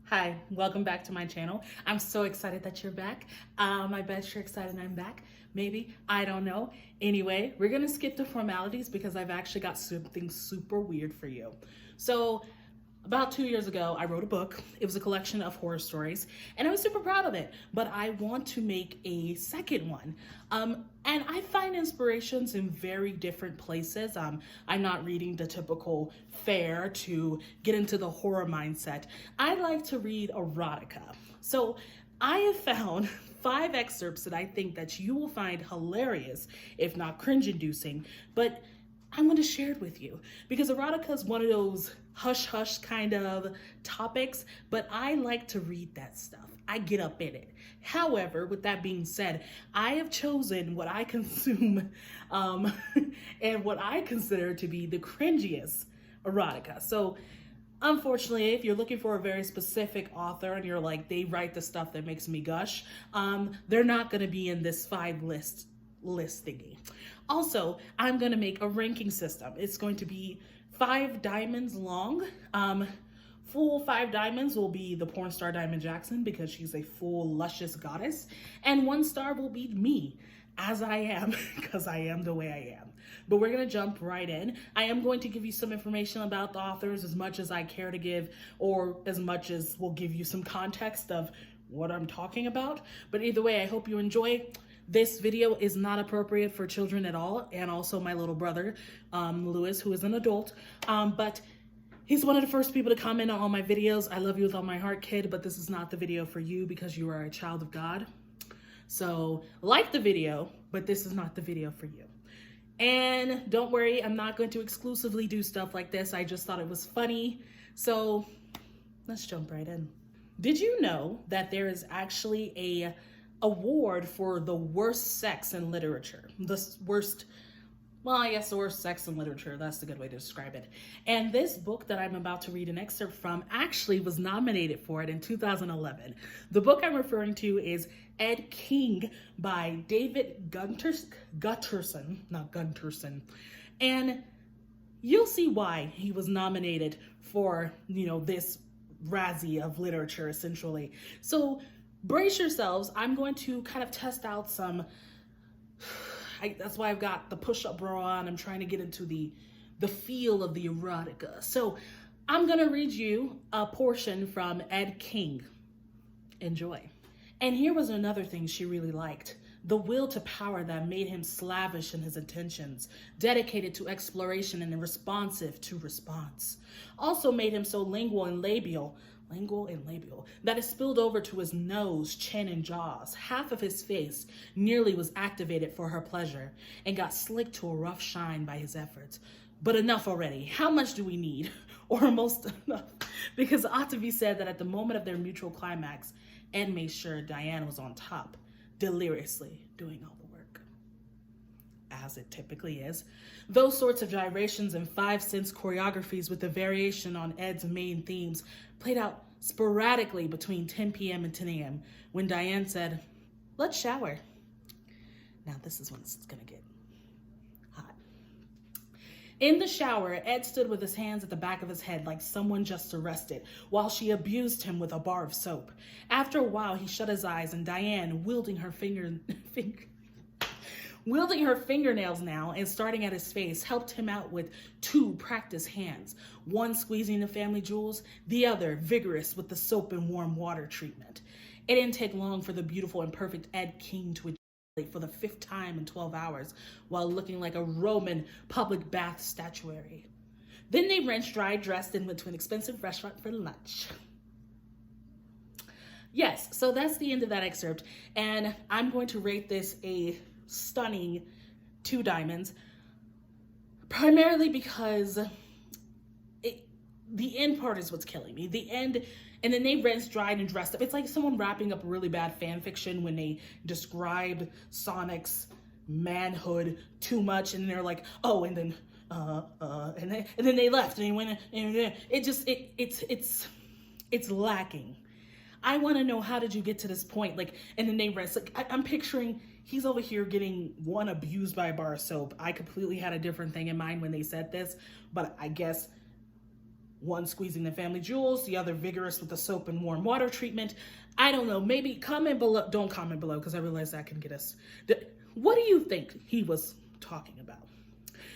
Hi, welcome back to my channel. I'm so excited that you're back. I bet you're excited I'm back. Maybe, I don't know. Anyway, we're gonna skip the formalities because I've actually got something super weird for you. So, about 2 years ago, I wrote a book. It was a collection of horror stories, and I was super proud of it. But I want to make a second one. And I find inspirations in very different places. I'm not reading the typical fare to get into the horror mindset. I like to read erotica. So I have found 5 excerpts that I think that you will find hilarious, if not cringe-inducing, but I'm going to share it with you because erotica is one of those hush-hush kind of topics, but I like to read that stuff. I get up in it. However, with that being said, I have chosen what I consume and what I consider to be the cringiest erotica. So unfortunately, if you're looking for a very specific author and you're like, they write the stuff that makes me gush, they're not going to be in this 5 list thingy. Also, I'm going to make a ranking system. It's going to be 5 diamonds long. Full 5 diamonds will be the porn star Diamond Jackson because she's a full luscious goddess. And 1 star will be me as I am because I am the way I am. But we're going to jump right in. I am going to give you some information about the authors as much as I care to give, or as much as will give you some context of what I'm talking about. But either way, I hope you enjoy. This video is not appropriate for children at all, and also my little brother, Lewis, who is an adult, but he's one of the first people to comment on all my videos. I love you with all my heart, kid, but this is not the video for you because you are a child of God. So like the video, but this is not the video for you. And don't worry, I'm not going to exclusively do stuff like this. I just thought it was funny. So let's jump right in. Did you know that there is actually a award for the worst sex in literature? The worst sex in literature, that's the good way to describe it. And this book that I'm about to read an excerpt from actually was nominated for it in 2011. The book I'm referring to is Ed King by David Gutterson, not Gunterson. And you'll see why he was nominated for, this Razzie of literature, essentially. So brace yourselves. I'm going to kind of test out some, that's why I've got the push-up bra on. I'm trying to get into the feel of the erotica. So I'm going to read you a portion from Ed King. Enjoy. And here was another thing she really liked. The will to power that made him slavish in his intentions, dedicated to exploration and responsive to response. Also made him so lingual and labial, that it spilled over to his nose, chin, and jaws. Half of his face nearly was activated for her pleasure and got slicked to a rough shine by his efforts. But enough already. How much do we need? Or almost enough. Because it ought to be said that at the moment of their mutual climax, Ed made sure Diane was on top, deliriously doing all the work. As it typically is. Those sorts of gyrations and 5-cents choreographies with the variation on Ed's main themes played out sporadically between 10 p.m. and 10 a.m. when Diane said, "Let's shower." Now this is when it's gonna get hot. In the shower, Ed stood with his hands at the back of his head like someone just arrested, while she abused him with a bar of soap. After a while, he shut his eyes, and Diane, wielding her fingernails now and starting at his face, helped him out with 2 practiced hands, one squeezing the family jewels, the other vigorous with the soap and warm water treatment. It didn't take long for the beautiful and perfect Ed King to ejaculate for the 5th time in 12 hours while looking like a Roman public bath statuary. Then they rinsed, dried, dressed, and went to an expensive restaurant for lunch. Yes, so that's the end of that excerpt, and I'm going to rate this a stunning 2 diamonds, primarily because the end part is what's killing me. The end, and then they rinsed, dried, and dressed up. It's like someone wrapping up really bad fan fiction when they describe Sonic's manhood too much, and they're like, oh, and then they left, and they went, and it's lacking. I want to know, how did you get to this point? Like, and then they rest. Like, I'm picturing he's over here getting abused by a bar of soap. I completely had a different thing in mind when they said this, but I guess One squeezing the family jewels, the other vigorous with the soap and warm water treatment. I don't know, maybe comment below. Don't comment below because I realize that can get us. What do you think he was talking about?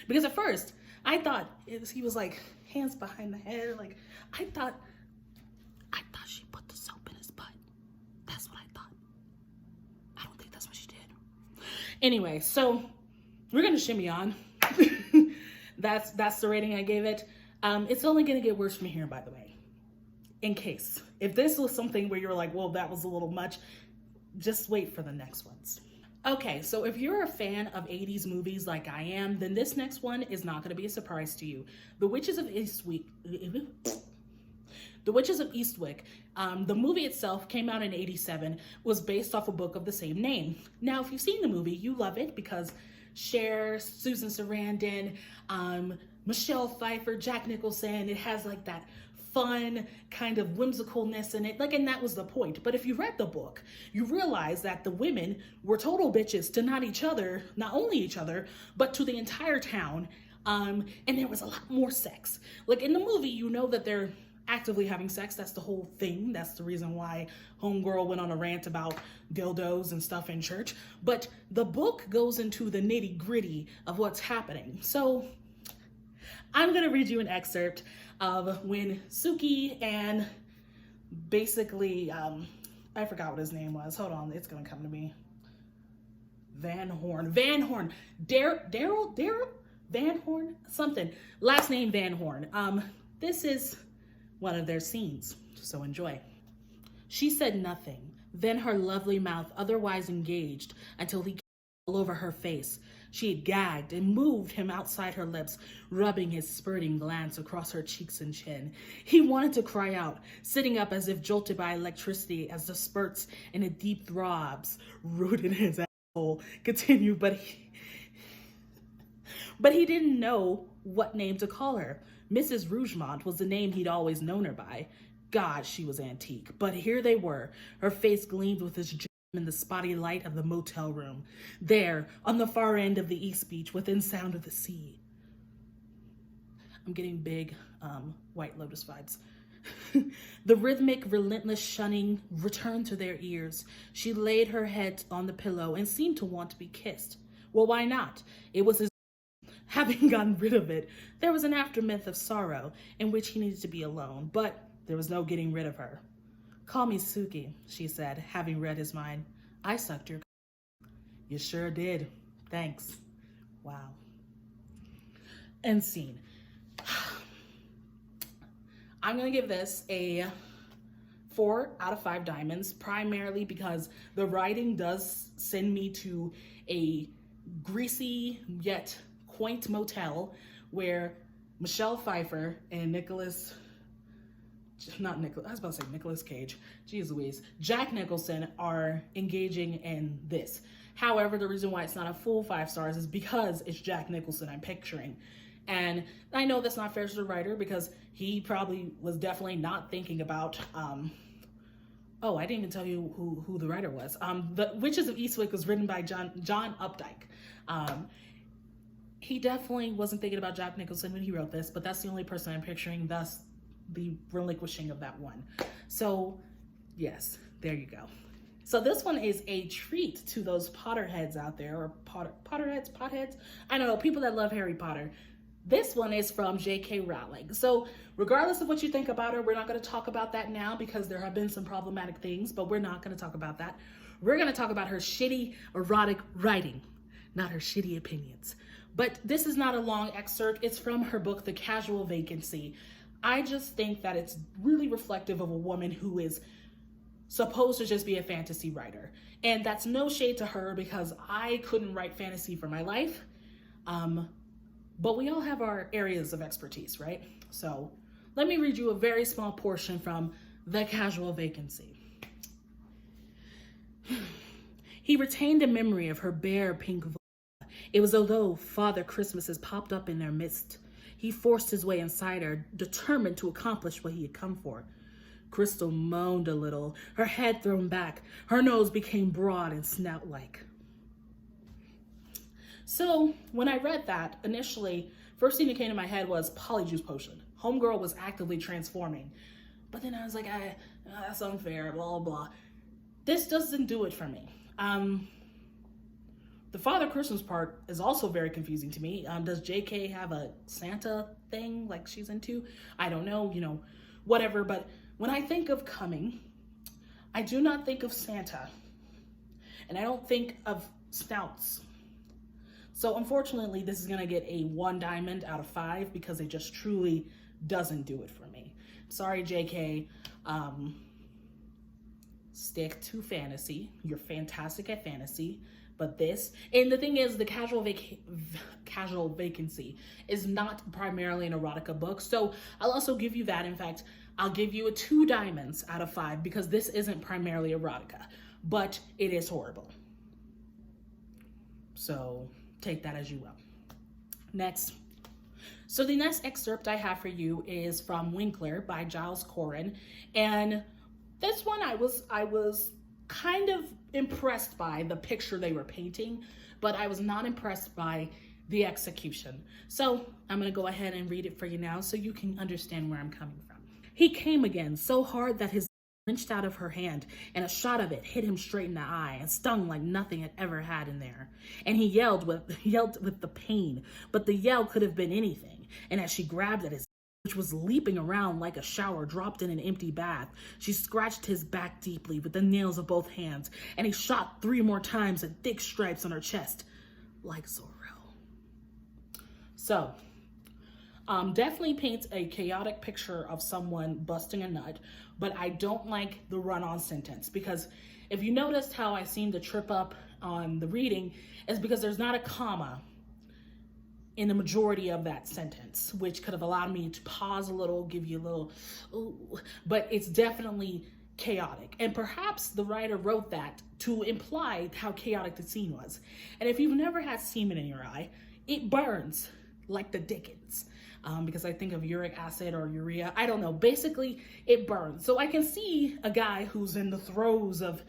Because at first I thought he was like hands behind the head. Like I thought she put the soap in his butt. That's what I thought. I don't think that's what she did. Anyway, so we're gonna shimmy on. That's the rating I gave it. It's only gonna get worse from here, by the way. In case. If this was something where you're like, well, that was a little much, just wait for the next ones. Okay, so if you're a fan of 80s movies like I am, then this next one is not gonna be a surprise to you. The Witches of Eastwick. The movie itself came out in '87, was based off a book of the same name. Now, if you've seen the movie, you love it because Cher, Susan Sarandon, Michelle Pfeiffer, Jack Nicholson, it has like that fun kind of whimsicalness in it, like, and that was the point. But if you read the book, you realize that the women were total bitches to not only each other, but to the entire town. And there was a lot more sex. Like in the movie, you know that they're actively having sex. That's the whole thing. That's the reason why Homegirl went on a rant about dildos and stuff in church. But the book goes into the nitty gritty of what's happening. So I'm gonna read you an excerpt of when Suki and basically, I forgot what his name was. Hold on, it's gonna come to me. Van Horn, Daryl, Van Horn, something. Last name Van Horn. This is one of their scenes, so enjoy. She said nothing. Then her lovely mouth otherwise engaged until he came all over her face. She had gagged and moved him outside her lips, rubbing his spurting glands across her cheeks and chin. He wanted to cry out, sitting up as if jolted by electricity as the spurts and the deep throbs rooted in his asshole continued, but he didn't know what name to call her. Mrs. Rougemont was the name he'd always known her by. God, she was antique. But here they were. Her face gleamed with his in the spotty light of the motel room. There, on the far end of the East Beach, within sound of the sea. I'm getting big White Lotus vibes. The rhythmic, relentless shunning returned to their ears. She laid her head on the pillow and seemed to want to be kissed. Well, why not? It was his having gotten rid of it. There was an aftermath of sorrow in which he needed to be alone, but there was no getting rid of her. Call me Suki, she said, having read his mind. I sucked your You sure did. Thanks. Wow. End scene. I'm going to give this a 4 out of 5 diamonds, primarily because the writing does send me to a greasy yet quaint motel where Michelle Pfeiffer and Nicholas Cage, geez Louise, Jack Nicholson are engaging in this. However, the reason why it's not a full 5 stars is because it's Jack Nicholson I'm picturing. And I know that's not fair to the writer because he probably was definitely not thinking about, oh, I didn't even tell you who the writer was. The Witches of Eastwick was written by John Updike. He definitely wasn't thinking about Jack Nicholson when he wrote this, but that's the only person I'm picturing, thus the relinquishing of that one. So yes, there you go. So this one is a treat to those Potterheads out there, or potheads. I don't know, people that love Harry Potter. This one is from J.K. Rowling. So regardless of what you think about her, we're not going to talk about that now because there have been some problematic things, but we're not going to talk about that. We're going to talk about her shitty erotic writing, not her shitty opinions. But this is not a long excerpt. It's from her book, The Casual Vacancy. I just think that it's really reflective of a woman who is supposed to just be a fantasy writer. And that's no shade to her because I couldn't write fantasy for my life. But we all have our areas of expertise, right? So let me read you a very small portion from The Casual Vacancy. He retained a memory of her bare pink vulva. It was as though Father Christmas has popped up in their midst. He forced his way inside her, determined to accomplish what he had come for. Crystal moaned a little, her head thrown back. Her nose became broad and snout-like. So when I read that, initially, first thing that came to my head was Polyjuice Potion. Homegirl was actively transforming. But then I was like, that's unfair, blah, blah. This doesn't do it for me. The Father Christmas part is also very confusing to me. Does JK have a Santa thing like she's into? I don't know, you know, whatever. But when I think of coming, I do not think of Santa. And I don't think of snouts. So unfortunately, this is gonna get a 1 diamond out of 5 because it just truly doesn't do it for me. Sorry, JK. Stick to fantasy. You're fantastic at fantasy. But this, and the thing is, the Casual Vacancy is not primarily an erotica book. So I'll also give you that. In fact, I'll give you a 2 diamonds out of 5 because this isn't primarily erotica, but it is horrible. So take that as you will. Next. So the next excerpt I have for you is from Winkler by Giles Corrin. And this one I was kind of impressed by the picture they were painting, but I was not impressed by the execution. So I'm gonna go ahead and read it for you now so you can understand where I'm coming from. He came again so hard that his wrenched out of her hand, and a shot of it hit him straight in the eye and stung like nothing had ever had in there. And he yelled with the pain, but the yell could have been anything. And as she grabbed at his, which was leaping around like a shower dropped in an empty bath, she scratched his back deeply with the nails of both hands, and he shot 3 more times in thick stripes on her chest, like Zorro. So, definitely paints a chaotic picture of someone busting a nut, but I don't like the run-on sentence, because if you noticed how I seem to trip up on the reading, is because there's not a comma in the majority of that sentence, which could have allowed me to pause a little, give you a little, ooh, but it's definitely chaotic. And perhaps the writer wrote that to imply how chaotic the scene was. And if you've never had semen in your eye, it burns like the dickens. Because I think of uric acid or urea, I don't know, basically it burns. So I can see a guy who's in the throes of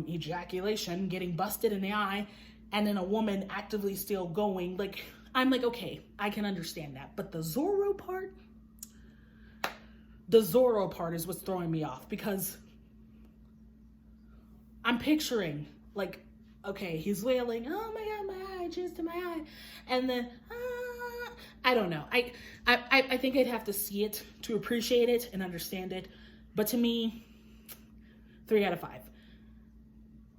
ejaculation getting busted in the eye, and then a woman actively still going, like, I'm like, okay, I can understand that. But the Zorro part is what's throwing me off, because I'm picturing, like, okay, he's wailing, oh my God, my eye, just to my eye. And then, I don't know. I think I'd have to see it to appreciate it and understand it. But to me, 3 out of 5.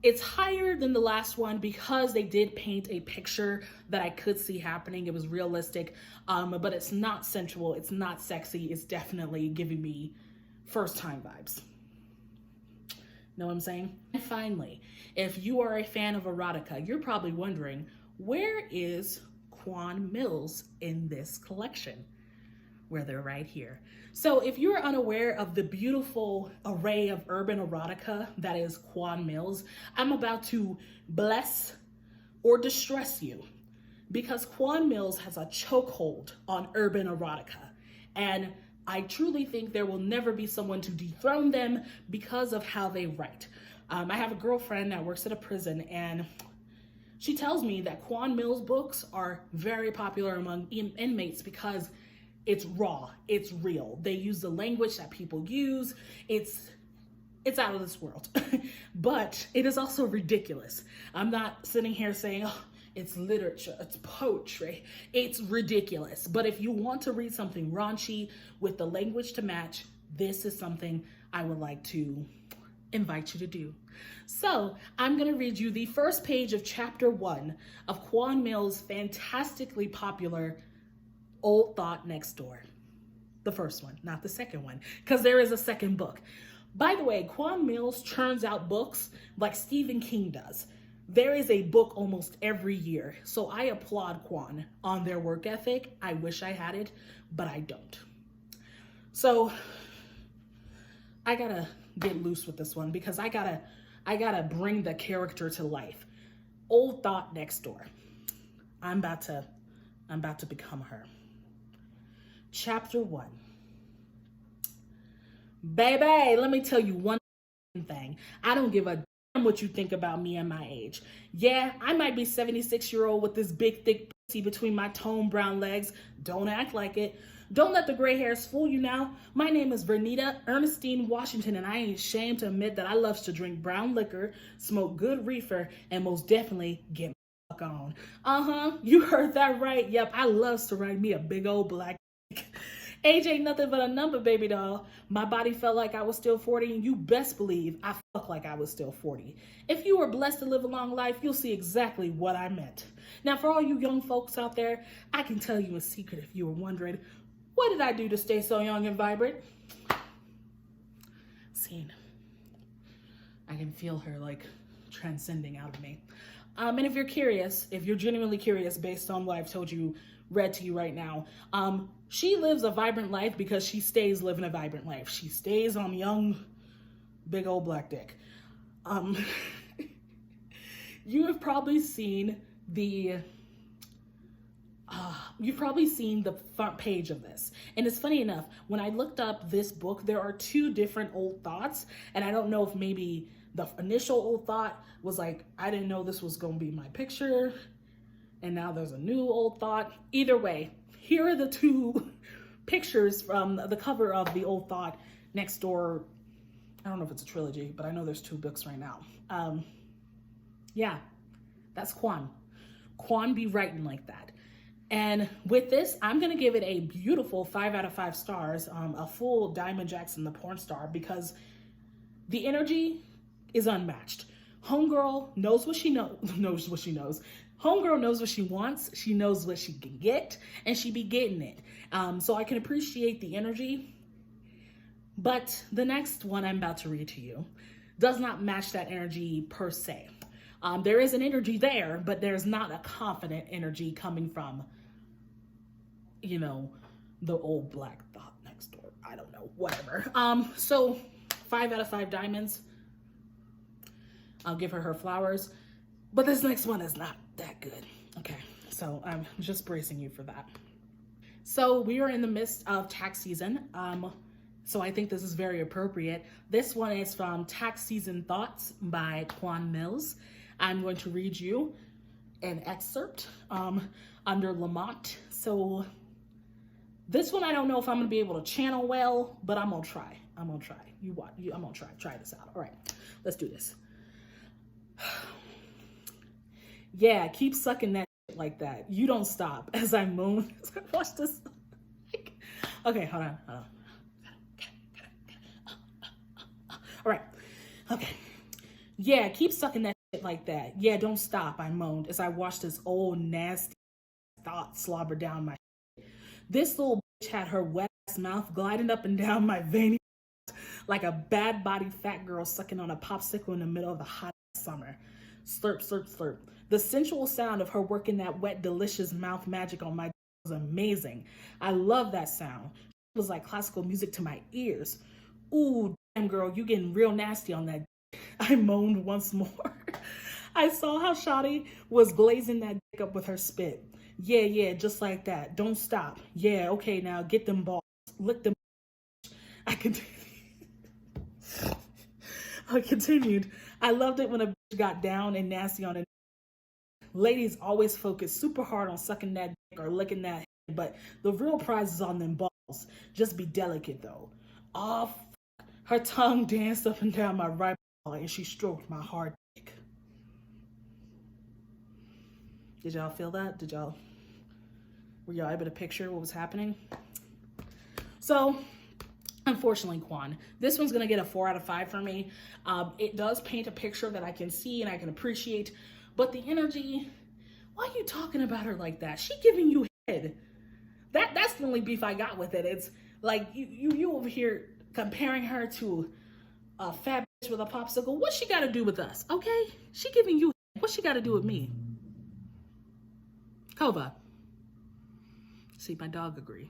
It's higher than the last one because they did paint a picture that I could see happening. It was realistic, but it's not sensual. It's not sexy. It's definitely giving me first time vibes. Know what I'm saying? And finally, if you are a fan of erotica, you're probably wondering, where is Quan Mills in this collection? Where they're right here. So if you're unaware of the beautiful array of urban erotica that is Quan Mills, I'm about to bless or distress you, because Quan Mills has a chokehold on urban erotica. And I truly think there will never be someone to dethrone them because of how they write. I have a girlfriend that works at a prison, and she tells me that Quan Mills books are very popular among inmates because it's raw, it's real. They use the language that people use. It's out of this world. But it is also ridiculous. I'm not sitting here saying, oh, it's literature, it's poetry. It's ridiculous. But if you want to read something raunchy with the language to match, this is something I would like to invite you to do. So I'm gonna read you the first page of chapter 1 of Quan Mills' fantastically popular Old Thot Next Door. The first one, not the second one, because there is a second book. By the way, Quan Mills churns out books like Stephen King does. There is a book almost every year. So I applaud Quan on their work ethic. I wish I had it, but I don't. So I gotta get loose with this one because I gotta bring the character to life. Old Thot Next Door. I'm about to become her. Chapter 1. Baby, let me tell you one thing. I don't give a damn what you think about me and my age. Yeah, I might be 76-year-old with this big, thick pussy between my toned brown legs. Don't act like it. Don't let the gray hairs fool you now. My name is Vernita Ernestine Washington, and I ain't ashamed to admit that I loves to drink brown liquor, smoke good reefer, and most definitely get my fuck on. You heard that right. Yep, I loves to ride me a big old black age ain't nothing but a number, baby doll. My body felt like I was still 40, and you best believe I fuck like I was still 40. If you were blessed to live a long life, you'll see exactly what I meant. Now, for all you young folks out there, I can tell you a secret if you were wondering, what did I do to stay so young and vibrant? Scene. I can feel her like transcending out of me. And if you're curious, if you're genuinely curious based on what I've told you, read to you right now, she lives a vibrant life because she stays living a vibrant life. She stays on young, big old black dick. You have probably seen the front page of this. And it's funny enough, when I looked up this book, there are two different old thoughts. And I don't know if maybe the initial old thought was like, I didn't know this was going to be my picture. And now there's a new old thought. Either way, here are the two pictures from the cover of the old thought next door. I don't know if it's a trilogy, but I know there's two books right now. Yeah, that's Quan. Quan be writing like that. And with this, I'm gonna give it a beautiful 5 out of 5 stars, a full Diamond Jackson, the porn star, because the energy is unmatched. Homegirl knows what she knows. Homegirl knows what she wants. She knows what she can get, and she be getting it. So I can appreciate the energy. But the next one I'm about to read to you does not match that energy per se. There is an energy there, but there's not a confident energy coming from, you know, the old black thought next door. I don't know, whatever. So 5 out of 5 diamonds. I'll give her flowers, but this next one is not that good. Okay, so I'm just bracing you for that. So we are in the midst of tax season. So I think this is very appropriate. This one is from Tax Season Thoughts by Quan Mills. I'm going to read you an excerpt under Lamont. So this one, I don't know if I'm gonna be able to channel well, but I'm gonna try. I'm gonna try. I'm gonna try this out. All right, let's do this. Yeah, keep sucking that like that. You don't stop as I moan. Watch this. Okay, hold on. All right. Okay. Yeah, keep sucking that like that. Yeah, don't stop, I moaned as I watched this old nasty thought slobber down my shit. This little bitch had her wet ass mouth gliding up and down my veiny like a bad bodied fat girl sucking on a popsicle in the middle of the hot summer. Slurp, slurp, slurp. The sensual sound of her working that wet, delicious mouth magic on my was amazing. I love that sound. It was like classical music to my ears. Ooh, damn girl, you getting real nasty on that. I moaned once more. I saw how Shawty was glazing that dick up with her spit. Yeah, just like that. Don't stop. Yeah, okay, now get them balls. Lick them. I continued. I loved it when a bitch got down and nasty on it. Ladies always focus super hard on sucking that dick or licking that head, but the real prize is on them balls. Just be delicate though. Oh, her tongue danced up and down my right ball and she stroked my hard dick. Did y'all feel that? Were y'all able to picture what was happening? So, unfortunately, Quan, this one's gonna get a 4 out of 5 for me. It does paint a picture that I can see and I can appreciate, but the energy, why are you talking about her like that? She giving you head. That's the only beef I got with it. It's like you over here comparing her to a fat bitch with a popsicle. What's she got to do with us? Okay, she giving you head. What's she got to do with me? Kova. See, my dog agree.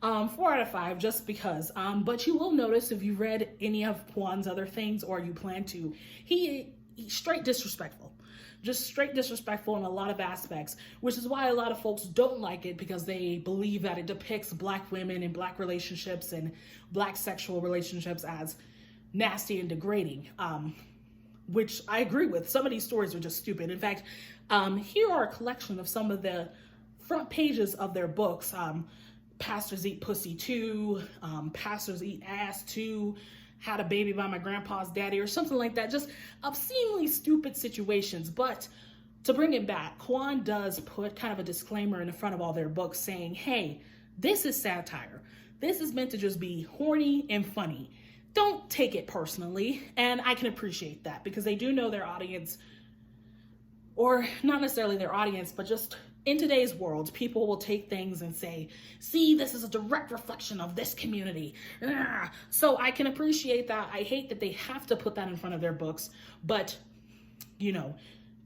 4 out of 5 just because. But you will notice if you read any of Quan's other things or you plan to, he's straight disrespectful. Just straight disrespectful in a lot of aspects, which is why a lot of folks don't like it because they believe that it depicts Black women and Black relationships and Black sexual relationships as nasty and degrading, which I agree with. Some of these stories are just stupid. In fact, here are a collection of some of the front pages of their books. Pastors Eat Pussy 2, Pastors Eat Ass 2, Had a Baby by My Grandpa's Daddy, or something like that. Just obscenely stupid situations. But to bring it back, Kwan does put kind of a disclaimer in the front of all their books saying, hey, this is satire. This is meant to just be horny and funny. Don't take it personally. And I can appreciate that because they do know their audience, or not necessarily their audience, but just in today's world, people will take things and say, see, this is a direct reflection of this community. So I can appreciate that. I hate that they have to put that in front of their books, but you know,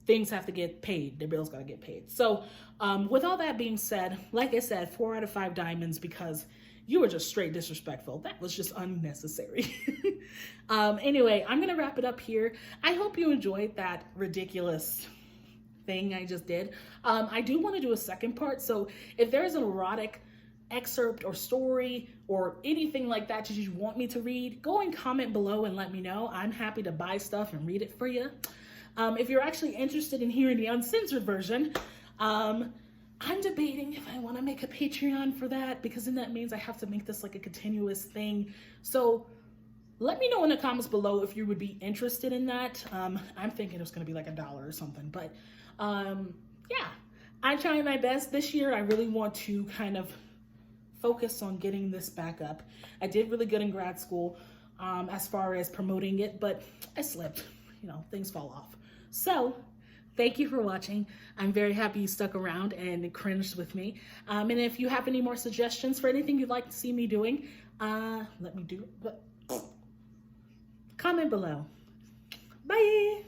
things have to get paid. Their bills got to get paid. So with all that being said, like I said, 4 out of 5 diamonds because you were just straight disrespectful. That was just unnecessary. Anyway, I'm going to wrap it up here. I hope you enjoyed that ridiculous thing I just did. I do want to do a second part. So if there's an erotic excerpt or story or anything like that that you want me to read, go and comment below and let me know. I'm happy to buy stuff and read it for you. If you're actually interested in hearing the uncensored version, I'm debating if I want to make a Patreon for that, because then that means I have to make this like a continuous thing. So let me know in the comments below if you would be interested in that. I'm thinking it's going to be like $1 or something, but yeah, I'm trying my best this year. I really want to kind of focus on getting this back up. I did really good in grad school as far as promoting it, but I slipped, you know, things fall off. So thank you for watching. I'm very happy you stuck around and cringed with me. And if you have any more suggestions for anything you'd like to see me doing, let me do it. Comment below. Bye.